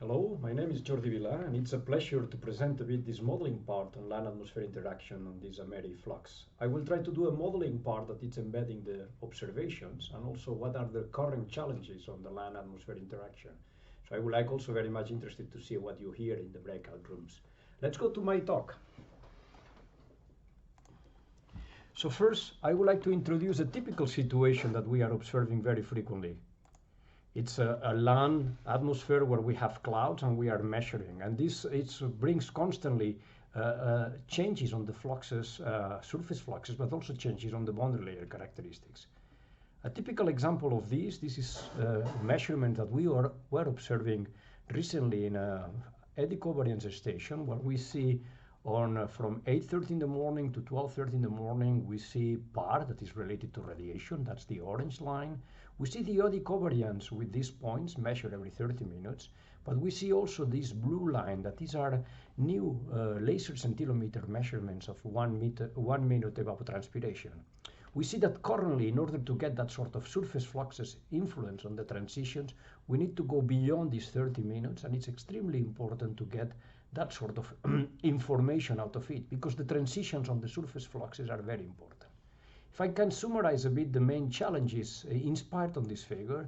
Hello, my name is Jordi Vila, and it's a pleasure to present a bit this modeling part on land-atmosphere interaction on this Ameri flux. I will try to do a modeling part that is embedding the observations and also what are the current challenges on the land-atmosphere interaction. So I would like also very much interested to see what you hear in the breakout rooms. Let's go to my talk. So first, I would like to introduce a typical situation that we are observing very frequently. It's a land atmosphere where we have clouds and we are measuring, and this brings constantly changes on the fluxes, surface fluxes, but also changes on the boundary layer characteristics. A typical example of this is a measurement that we were observing recently in a eddy covariance station, where we see from 8:30 in the morning to 12:30 in the morning, we see PAR that is related to radiation, that's the orange line. We see the eddy covariance with these points measured every 30 minutes, but we see also this blue line that these are new laser centilometer measurements of 1 minute evapotranspiration. We see that currently, in order to get that sort of surface fluxes influence on the transitions, we need to go beyond these 30 minutes, and it's extremely important to get that sort of information out of it, because the transitions on the surface fluxes are very important. If I can summarize a bit the main challenges inspired on this figure,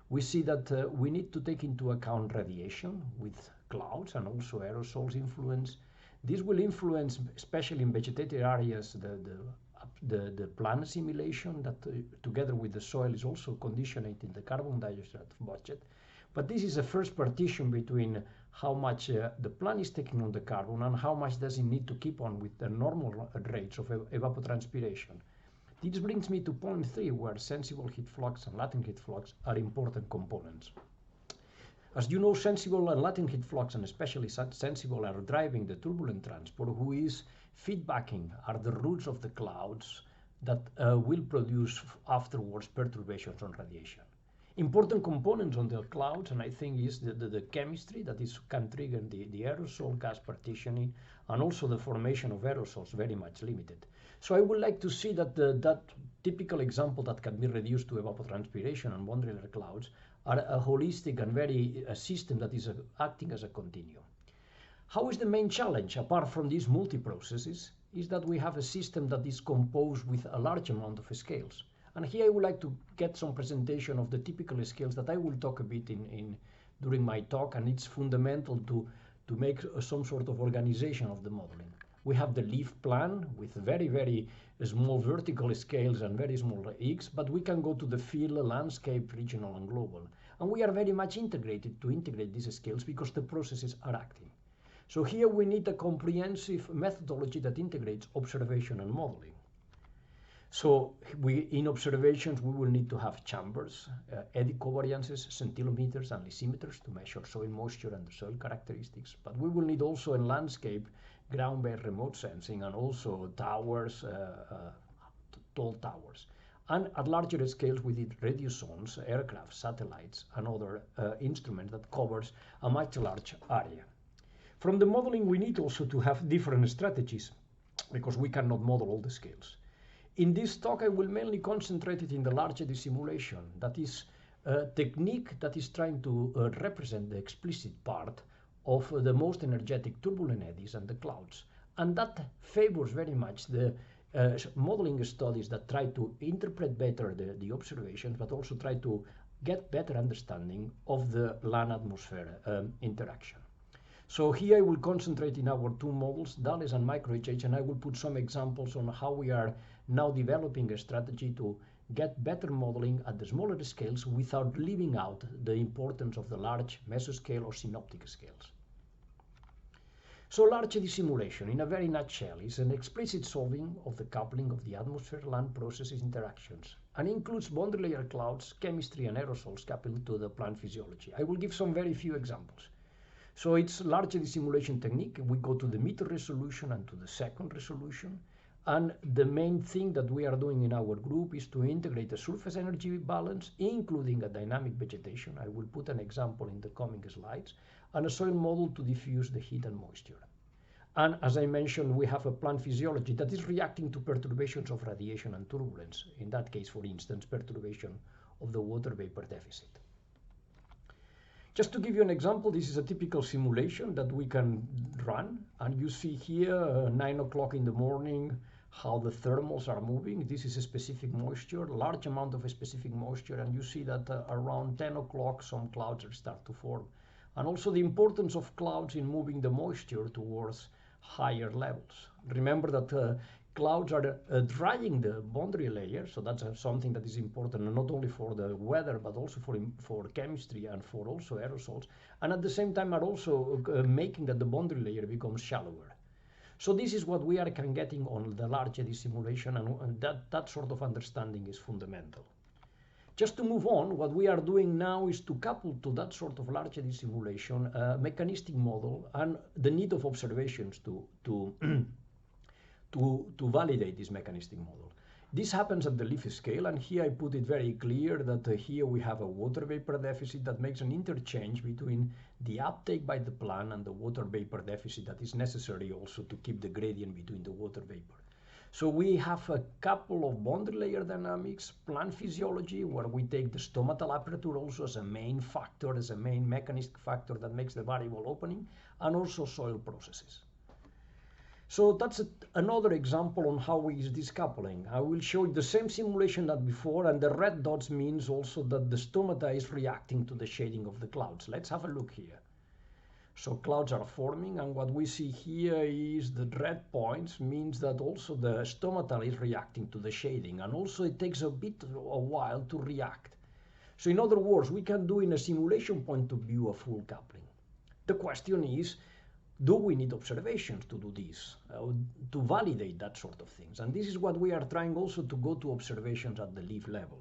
we see that we need to take into account radiation with clouds and also aerosols influence. This will influence, especially in vegetated areas, the plant assimilation that together with the soil is also conditioning the carbon dioxide budget. But this is a first partition between how much the plant is taking on the carbon and how much does it need to keep on with the normal rates of evapotranspiration. This brings me to point 3, where sensible heat flux and latent heat flux are important components. As you know, sensible and latent heat flux, and especially sensible, are driving the turbulent transport, who is feedbacking are the roots of the clouds that will produce afterwards perturbations on radiation. Important components on the clouds, and I think is the chemistry that can trigger the aerosol gas partitioning, and also the formation of aerosols very much limited. So I would like to see that that typical example that can be reduced to evapotranspiration and boundary layer clouds are a holistic and a system that is acting as a continuum. How is the main challenge, apart from these multi-processes, is that we have a system that is composed with a large amount of scales. And here I would like to get some presentation of the typical scales that I will talk a bit during my talk, and it's fundamental to make some sort of organization of the modeling. We have the leaf plan with very small vertical scales and very small X, but we can go to the field, landscape, regional, and global. And we are very much integrated to integrate these scales because the processes are acting. So here we need a comprehensive methodology that integrates observation and modeling. So in observations, we will need to have chambers, eddy covariances, centilometers, and lysimeters to measure soil moisture and the soil characteristics. But we will need also in landscape, ground-based remote sensing, and also towers, tall towers. And at larger scales, we need radio zones, aircraft, satellites, and other instruments that covers a much large area. From the modeling, we need also to have different strategies because we cannot model all the scales. In this talk, I will mainly concentrate it in the large dissimulation. That is a technique that is trying to represent the explicit part of the most energetic turbulent eddies and the clouds. And that favors very much the modeling studies that try to interpret better the observations, but also try to get better understanding of the land-atmosphere interaction. So here I will concentrate in our two models, DALES and micro-HH, and I will put some examples on how we are now developing a strategy to get better modeling at the smaller scales without leaving out the importance of the large mesoscale or synoptic scales. So large dissimulation, in a very nutshell, is an explicit solving of the coupling of the atmosphere-land processes interactions and includes boundary layer clouds, chemistry, and aerosols coupled to the plant physiology. I will give some very few examples. So it's large dissimulation technique. We go to the meter resolution and to the second resolution. And the main thing that we are doing in our group is to integrate the surface energy balance, including a dynamic vegetation. I will put an example in the coming slides, and a soil model to diffuse the heat and moisture. And as I mentioned, we have a plant physiology that is reacting to perturbations of radiation and turbulence. In that case, for instance, perturbation of the water vapor deficit. Just to give you an example, this is a typical simulation that we can run, and you see here 9 o'clock in the morning how the thermals are moving. This is a specific moisture, large amount of a specific moisture, and you see that around 10 o'clock some clouds start to form. And also the importance of clouds in moving the moisture towards higher levels. Remember that clouds are drying the boundary layer, so that's something that is important not only for the weather but also for chemistry and for also aerosols, and at the same time are also making that the boundary layer becomes shallower. So this is what we are getting on the large eddy simulation, and that sort of understanding is fundamental. Just to move on, what we are doing now is to couple to that sort of large eddy simulation a mechanistic model and the need of observations to validate this mechanistic model. This happens at the leaf scale, and here I put it very clear that here we have a water vapor deficit that makes an interchange between the uptake by the plant and the water vapor deficit that is necessary also to keep the gradient between the water vapor. So we have a couple of boundary layer dynamics, plant physiology, where we take the stomatal aperture also as a main factor, as a main mechanistic factor that makes the variable opening, and also soil processes. So that's another example on how is this coupling. I will show you the same simulation that before, and the red dots means also that the stomata is reacting to the shading of the clouds. Let's have a look here. So clouds are forming, and what we see here is the red points means that also the stomatal is reacting to the shading, and also it takes a while to react. So in other words, we can do in a simulation point of view a full coupling. The question is, do we need observations to do this, to validate that sort of things? And this is what we are trying also to go to observations at the leaf level.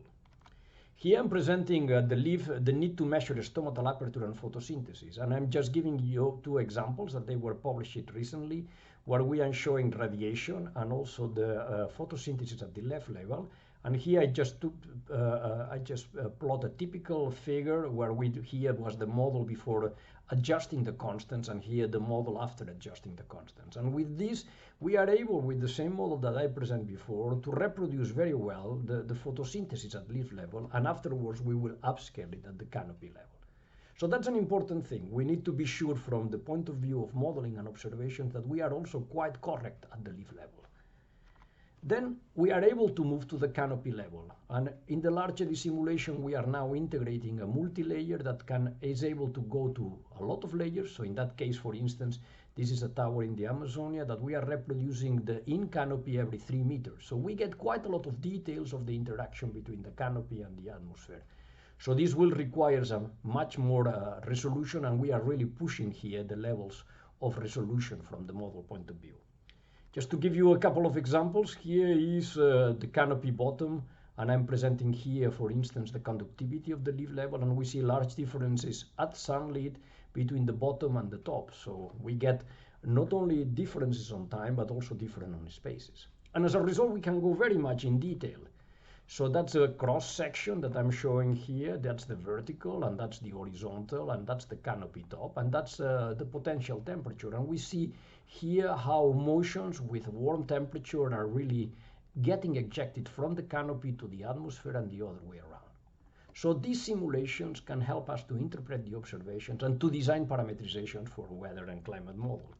Here I'm presenting the need to measure stomatal aperture and photosynthesis, and I'm just giving you two examples that they were published recently, where we are showing radiation and also the photosynthesis at the leaf level. And here I just plot a typical figure where here was the model before adjusting the constants, and here the model after adjusting the constants. And with this, we are able, with the same model that I presented before, to reproduce very well the photosynthesis at leaf level, and afterwards we will upscale it at the canopy level. So that's an important thing. We need to be sure from the point of view of modeling and observations that we are also quite correct at the leaf level. Then we are able to move to the canopy level, and in the large eddy simulation we are now integrating a multi-layer that is able to go to a lot of layers. So in that case, for instance, this is a tower in the Amazonia that we are reproducing the in canopy every 3 meters. So we get quite a lot of details of the interaction between the canopy and the atmosphere. So this will require some much more resolution, and we are really pushing here the levels of resolution from the model point of view. Just to give you a couple of examples, here is the canopy bottom, and I'm presenting here, for instance, the conductivity of the leaf level, and we see large differences at sunlit between the bottom and the top. So we get not only differences on time, but also different on spaces. And as a result, we can go very much in detail. So that's a cross section that I'm showing here. That's the vertical, and that's the horizontal, and that's the canopy top, and that's the potential temperature. And we see here how motions with warm temperature are really getting ejected from the canopy to the atmosphere and the other way around. So these simulations can help us to interpret the observations and to design parametrizations for weather and climate model,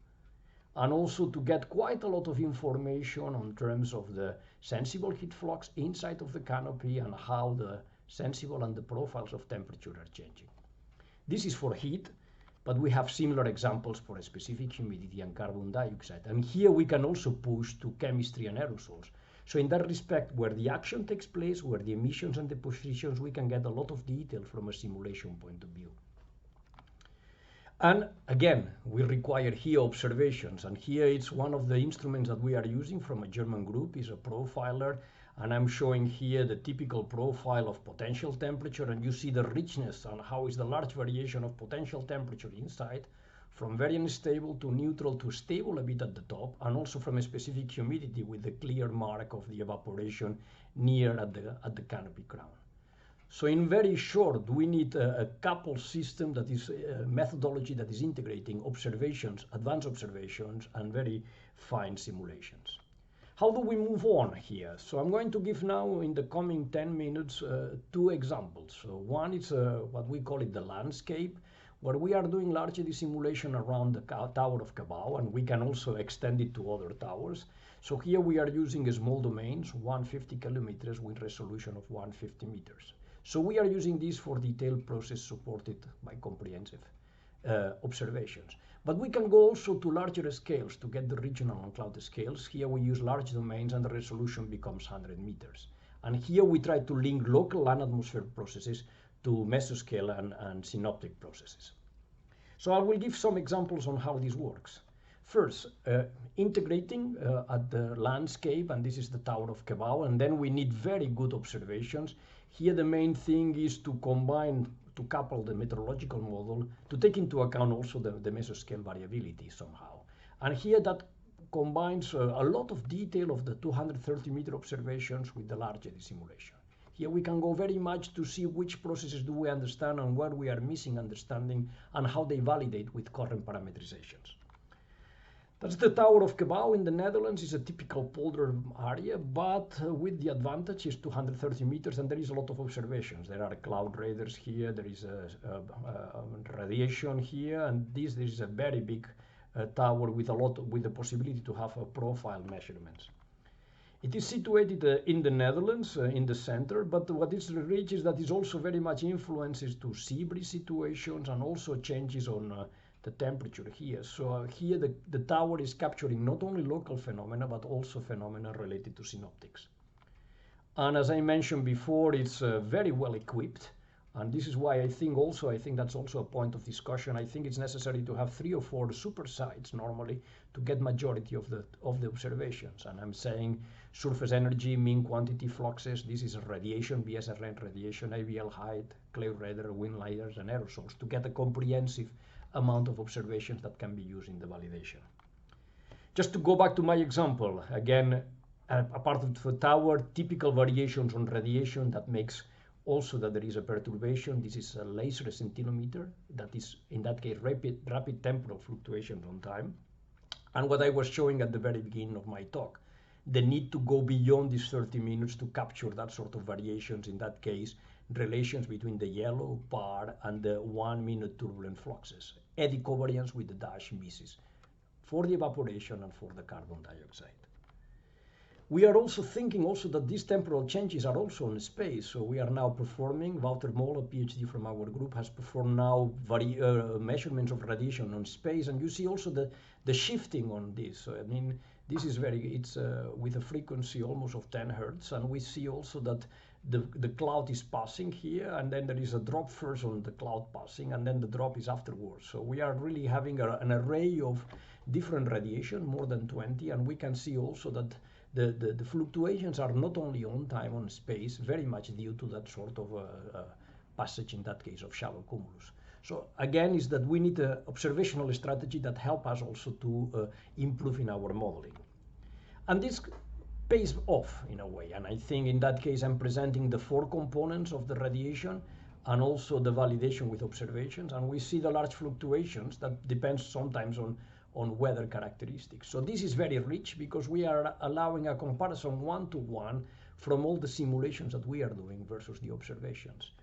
and also to get quite a lot of information on terms of the sensible heat flux inside of the canopy and how the sensible and the profiles of temperature are changing. This is for heat, but we have similar examples for a specific humidity and carbon dioxide. And here we can also push to chemistry and aerosols. So in that respect, where the action takes place, where the emissions and depositions, we can get a lot of detail from a simulation point of view. And again, we require here observations, and here it's one of the instruments that we are using from a German group is a profiler, and I'm showing here the typical profile of potential temperature, and you see the richness and how is the large variation of potential temperature inside, from very unstable to neutral to stable a bit at the top, and also from a specific humidity with the clear mark of the evaporation near at the canopy crown. So in very short, we need a coupled system that is methodology that is integrating observations, advanced observations, and very fine simulations. How do we move on here? So I'm going to give now in the coming 10 minutes 2 examples. So one is what we call it the landscape, where we are doing large dissimulation around the tower of Cabal, and we can also extend it to other towers. So here we are using small domains, 150 kilometers with resolution of 150 meters. So we are using this for detailed process supported by comprehensive observations. But we can go also to larger scales to get the regional and cloud scales. Here we use large domains and the resolution becomes 100 meters. And here we try to link local land atmosphere processes to mesoscale and synoptic processes. So I will give some examples on how this works. First, integrating at the landscape, and this is the Tower of Cabal, and then we need very good observations. Here the main thing is to combine, to couple the meteorological model, to take into account also the mesoscale variability somehow. And here that combines a lot of detail of the 230-meter observations with the larger dissimulation. Here we can go very much to see which processes do we understand and where we are missing understanding and how they validate with current parametrizations. That's the Tower of Cabal in the Netherlands. It's a typical polder area, but with the advantage is 230 meters and there is a lot of observations. There are cloud radars here, there is a radiation here, and this is a very big tower with the possibility to have a profile measurements. It is situated in the Netherlands, in the center, but what is rich is that it also very much influences to sea breeze situations and also changes on the temperature here. So here the tower is capturing not only local phenomena, but also phenomena related to synoptics. And as I mentioned before, it's very well equipped. And this is why I think that's also a point of discussion. I think it's necessary to have 3 or 4 supersites normally to get majority of the observations. And I'm saying surface energy, mean quantity fluxes. This is radiation, BSRN radiation, ABL height, cloud radar, wind layers, and aerosols to get a comprehensive amount of observations that can be used in the validation. Just to go back to my example, again, a part of the tower, typical variations on radiation that makes also that there is a perturbation. This is a laser scintillometer that is, in that case, rapid temporal fluctuations on time. And what I was showing at the very beginning of my talk, the need to go beyond these 30 minutes to capture that sort of variations, in that case, relations between the yellow bar and the 1 minute turbulent fluxes, eddy covariance with the dash misses for the evaporation and for the carbon dioxide. We are also thinking that these temporal changes are also in space. So we are now performing, Wouter Moll, a PhD from our group, has performed now measurements of radiation on space. And you see also the shifting on this. So, I mean, this is it's with a frequency almost of 10 hertz. And we see also that the cloud is passing here, and then there is a drop first on the cloud passing, and then the drop is afterwards. So we are really having an array of different radiation, more than 20, and we can see also that the fluctuations are not only on time, on space, very much due to that sort of passage, in that case, of shallow cumulus. So again, is that we need an observational strategy that help us also to improve in our modeling. And this pays off in a way, and I think in that case I'm presenting the 4 components of the radiation and also the validation with observations, and we see the large fluctuations that depends sometimes on weather characteristics. So this is very rich because we are allowing a comparison 1-to-1 from all the simulations that we are doing versus the observations.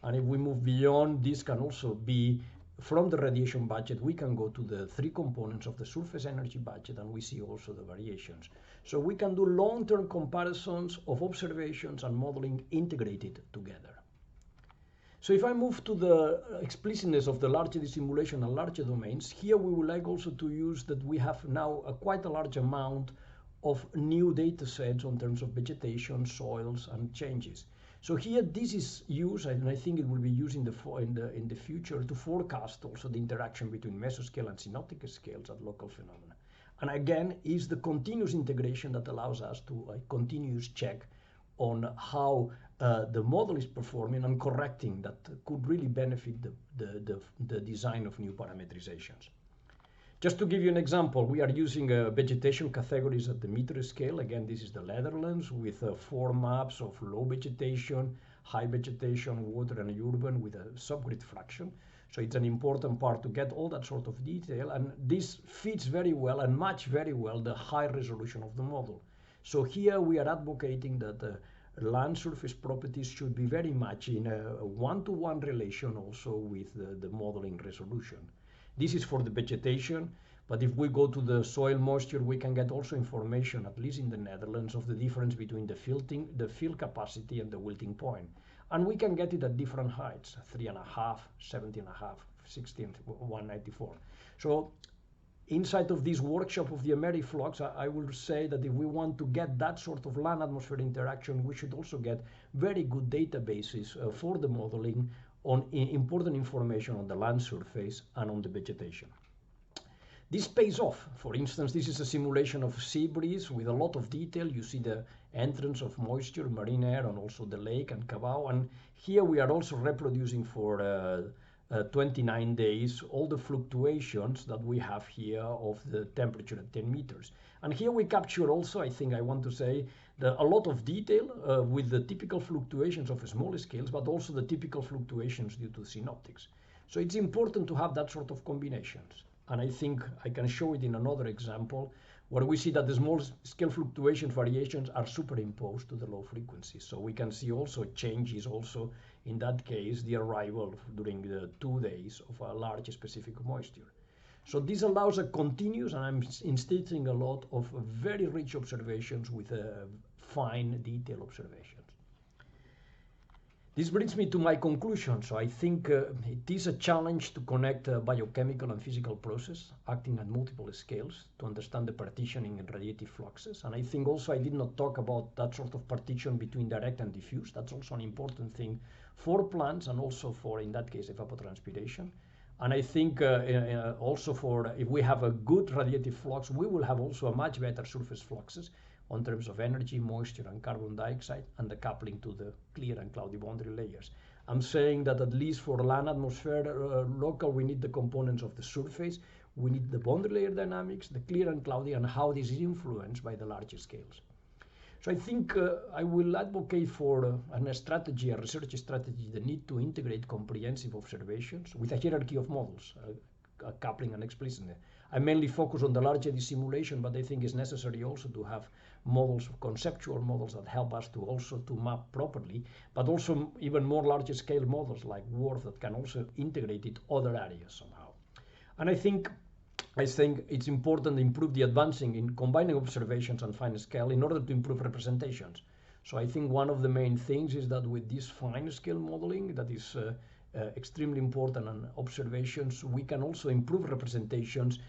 And if we move beyond, this can also be from the radiation budget, we can go to the 3 components of the surface energy budget, and we see also the variations. So we can do long-term comparisons of observations and modeling integrated together. So if I move to the explicitness of the larger dissimulation and larger domains, here we would like also to use that we have now quite a large amount of new data sets on terms of vegetation, soils, and changes. So here this is used, and I think it will be used in the future to forecast also the interaction between mesoscale and synoptic scales at local phenomena. And again, is the continuous integration that allows us to a continuous check on how the model is performing and correcting that could really benefit the design of new parametrizations. Just to give you an example, we are using vegetation categories at the meter scale. Again, this is the Netherlands with 4 maps of low vegetation, high vegetation, water, and urban with a subgrid fraction. So it's an important part to get all that sort of detail, and this fits very well and match very well the high resolution of the model. So here we are advocating that land surface properties should be very much in a one-to-one relation also with the modeling resolution. This is for the vegetation, but if we go to the soil moisture, we can get also information, at least in the Netherlands, of the difference between the fill capacity and the wilting point. And we can get it at different heights, 3.5, 17.5, 16, 194. So inside of this workshop of the Ameriflux, I will say that if we want to get that sort of land-atmosphere interaction, we should also get very good databases for the modeling on important information on the land surface and on the vegetation. This pays off. For instance, this is a simulation of sea breeze with a lot of detail. You see the entrance of moisture, marine air, and also the lake and cabal. And here we are also reproducing for 29 days all the fluctuations that we have here of the temperature at 10 meters. And here we capture also, I think I want to say, a lot of detail with the typical fluctuations of small scales, but also the typical fluctuations due to synoptics. So it's important to have that sort of combinations. And I think I can show it in another example where we see that the small scale fluctuation variations are superimposed to the low frequencies. So we can see also changes also in that case, the arrival during the 2 days of a large specific moisture. So this allows a continuous, and I'm insisting a lot, of very rich observations with fine detail observations. This brings me to my conclusion. So I think it is a challenge to connect biochemical and physical process acting at multiple scales to understand the partitioning in radiative fluxes. And I think also I did not talk about that sort of partition between direct and diffuse. That's also an important thing for plants and also for, in that case, evapotranspiration. And I think also for, if we have a good radiative flux, we will have also a much better surface fluxes in terms of energy, moisture, and carbon dioxide, and the coupling to the clear and cloudy boundary layers. I'm saying that at least for land atmosphere local, we need the components of the surface, we need the boundary layer dynamics, the clear and cloudy, and how this is influenced by the larger scales. So I think I will advocate for a research strategy, the need to integrate comprehensive observations with a hierarchy of models, coupling and explicitness. I mainly focus on the larger dissimulation, but I think it's necessary also to have models, conceptual models that help us to also to map properly, but also even more larger scale models like WRF that can also integrate it other areas somehow. And I think it's important to improve the advancing in combining observations and fine scale in order to improve representations. So I think one of the main things is that with this fine scale modeling that is extremely important and observations, we can also improve representations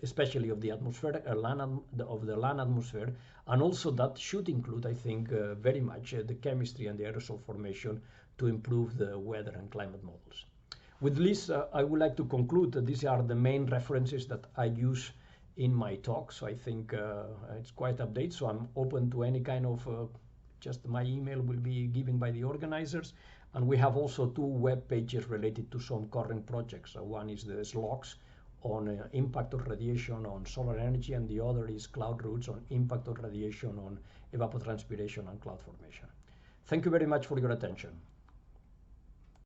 especially of the atmosphere, of the land atmosphere, and also that should include, I think, very much the chemistry and the aerosol formation to improve the weather and climate models. With this, I would like to conclude that these are the main references that I use in my talk. So I think it's quite updated. So I'm open to any kind of, just my email will be given by the organizers. And we have also 2 web pages related to some current projects. One is the SLOCs on impact of radiation on solar energy, and the other is cloud routes on impact of radiation on evapotranspiration and cloud formation. Thank you very much for your attention.